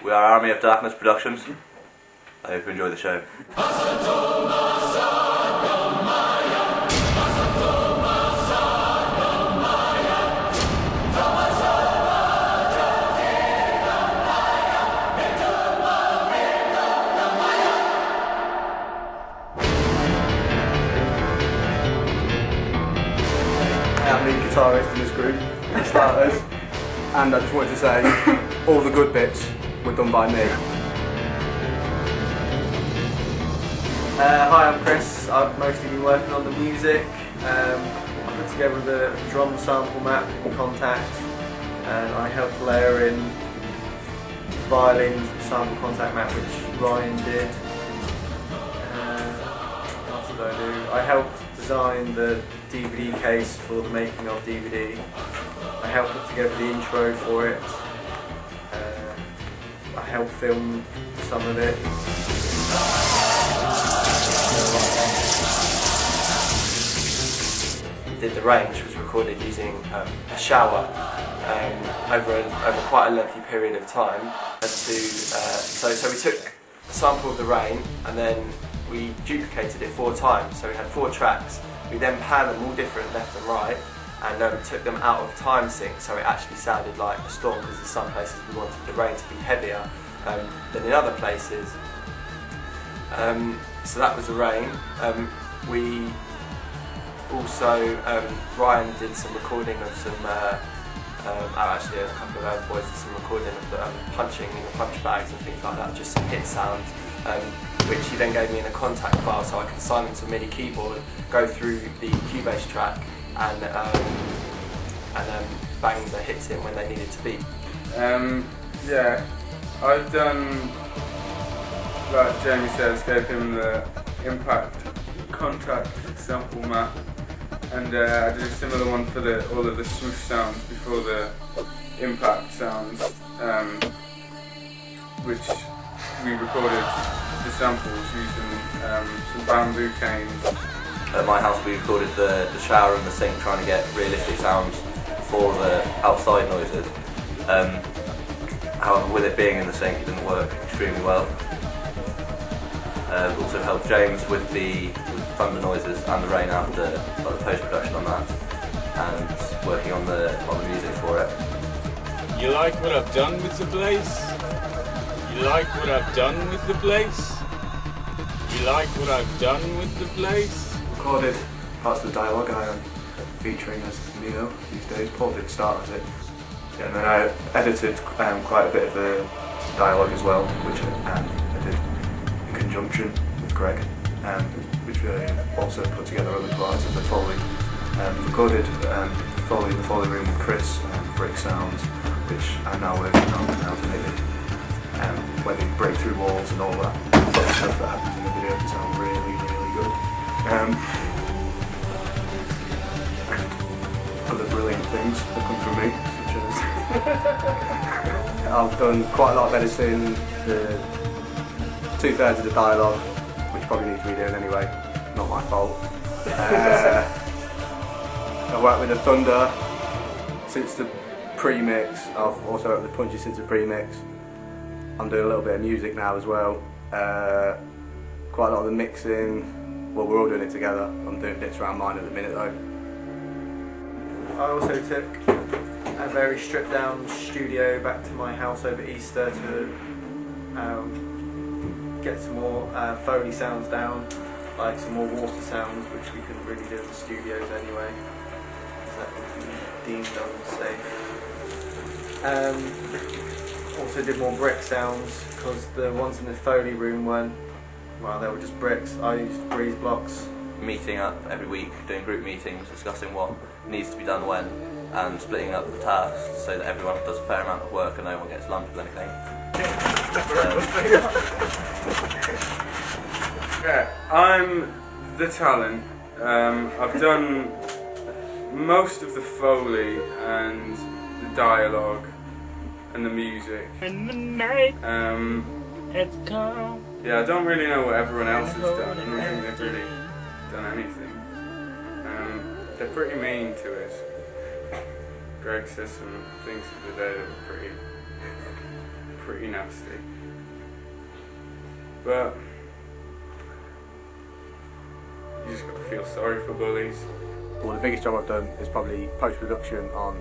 We are Army of Darkness Productions. I hope you enjoy the show. I'm the guitarist in this group, for starters, and I just wanted to say all the good bits were done by me. Hi, I'm Chris. I've mostly been working on the music. I put together the drum sample map in Contact, and I helped layer in the violin sample Contact map, which Ryan did. What else did I do? I helped design the DVD case for the making of DVD. I helped put together the intro for it. I helped film some of it. Did the Rain, which was recorded using a shower over quite a lengthy period of time. So we took a sample of the Rain and then we duplicated it 4 times. So we had 4 tracks. We then panned them all different left and right and took them out of time sync, so it actually sounded like a storm, because in some places we wanted the rain to be heavier than in other places. So that was the Rain. We also, Ryan did some recording of some, actually a couple of other boys did some recording of the punching in the punch bags and things like that, just some hit sounds, which he then gave me in a Contact file so I could assign them to a MIDI keyboard, go through the Cubase track and bang the hits in when they needed to be. Yeah, I've done, like Jamie says, gave him the Impact Contact sample map, and I did a similar one for all of the swoosh sounds before the Impact sounds, which we recorded the samples using some bamboo canes. At my house we recorded the shower and the sink, trying to get realistic sounds for the outside noises. However, with it being in the sink, it didn't work extremely well. Also helped James with the thunder noises and the rain after, like the post-production on that, and working on the music for it. You like what I've done with the place? You like what I've done with the place? You like what I've done with the place? Recorded parts of the dialogue I am featuring as Neo these days. Paul did start as it. Yeah, and then I edited quite a bit of the dialogue as well, which I did in conjunction with Greg, which we also put together other parts of the Foley. Recorded Foley in the Foley room with Chris, Break Sounds, which I'm now working on now to make it, when they break through walls and all that fun stuff that happens in the video to sound really, really good. And other brilliant things have come from me, such as I've done quite a lot of editing, the 2/3 of the dialogue, which probably needs redoing anyway, not my fault. I've worked with the Thunder since the pre-mix, I've also worked with the Punchy since the pre-mix. I'm doing a little bit of music now as well, quite a lot of the mixing. Well, we're all doing it together. I'm doing bits around mine at the minute though. I also took a very stripped down studio back to my house over Easter to get some more Foley sounds down, like some more water sounds, which we couldn't really do in the studios anyway, because that would be deemed unsafe. Also did more brick sounds, because the ones in the Foley room weren't, well, they were just bricks. I used breeze blocks. Meeting up every week, doing group meetings, discussing what needs to be done when, and splitting up the tasks so that everyone does a fair amount of work and no one gets lumped with anything. Yeah, I'm the talent. I've done most of the Foley and the dialogue and the music. In the night, it's come. Yeah, I don't really know what everyone else has done. I don't think they've really done anything. They're pretty mean to us. Greg said some things the other day that were pretty nasty. But you just got to feel sorry for bullies. Well, the biggest job I've done is probably post-production on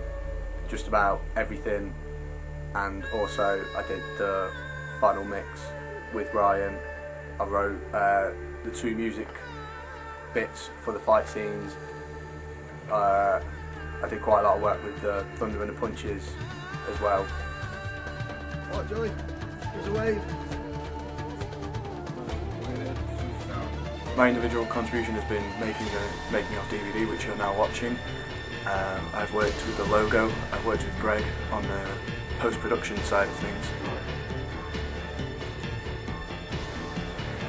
just about everything, and also I did the final mix with Ryan. I wrote the 2 music bits for the fight scenes. I did quite a lot of work with the thunder and the punches as well. Alright Joey, give us a wave. My individual contribution has been making the making of DVD, which you're now watching. I've worked with the logo, I've worked with Greg on the post-production side of things.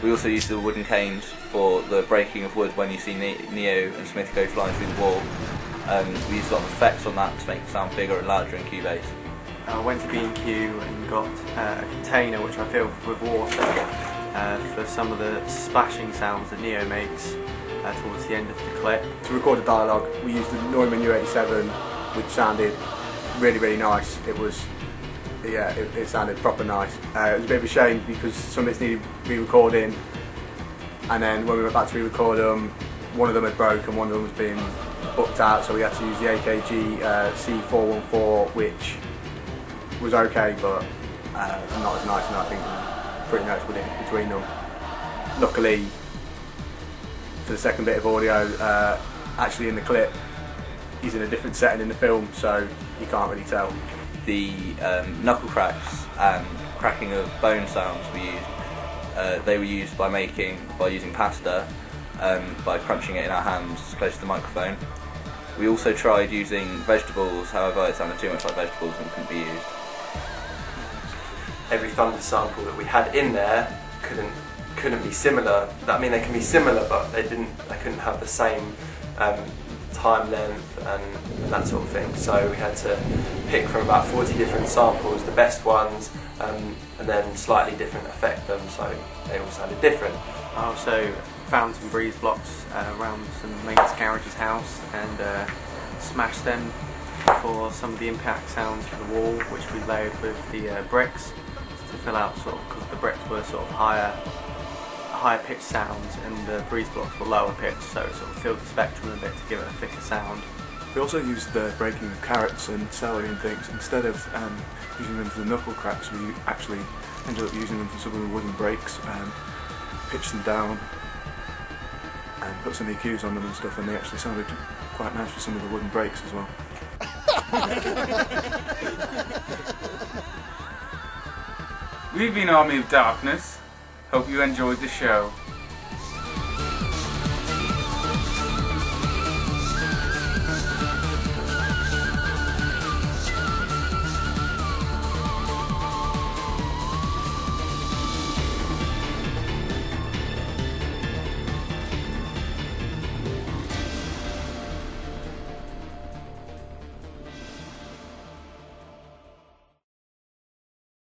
We also used the wooden canes for the breaking of wood when you see Neo and Smith go flying through the wall. We used a lot of effects on that to make it sound bigger and larger in Cubase. I went to B&Q and got a container which I filled with water for some of the splashing sounds that Neo makes towards the end of the clip. To record the dialogue, we used the Neumann U87, which sounded really nice. It was, yeah, it sounded proper nice. It was a bit of a shame because some bits needed re-recording, and then when we went back to re-record them, one of them had broke and one of them was being booked out, so we had to use the AKG C414, which was okay, but not as nice, and I think pretty noticeable difference between them. Luckily, for the second bit of audio, actually in the clip, he's in a different setting in the film, so you can't really tell. The knuckle cracks and cracking of bone sounds we used, they were used by using pasta, by crunching it in our hands close to the microphone. We also tried using vegetables, however it sounded too much like vegetables and couldn't be used. Every thunder sample that we had in there couldn't be similar. I mean, they can be similar, but they couldn't have the same time length and that sort of thing. So we had to pick from about 40 different samples, the best ones, and then slightly different affect them, so they all sounded different. I also found some breeze blocks around some mate's garage's house and smashed them for some of the impact sounds for the wall, which we layered with the bricks to fill out, sort of, because the bricks were sort of higher pitched sounds and the breeze blocks were lower pitched, so it sort of filled the spectrum a bit to give it a thicker sound. We also used the breaking of carrots and celery and things. Instead of using them for the knuckle cracks, we actually ended up using them for some of the wooden breaks and pitched them down and put some EQs on them and stuff, and they actually sounded quite nice for some of the wooden breaks as well. We've been Army of Darkness. Hope you enjoyed the show.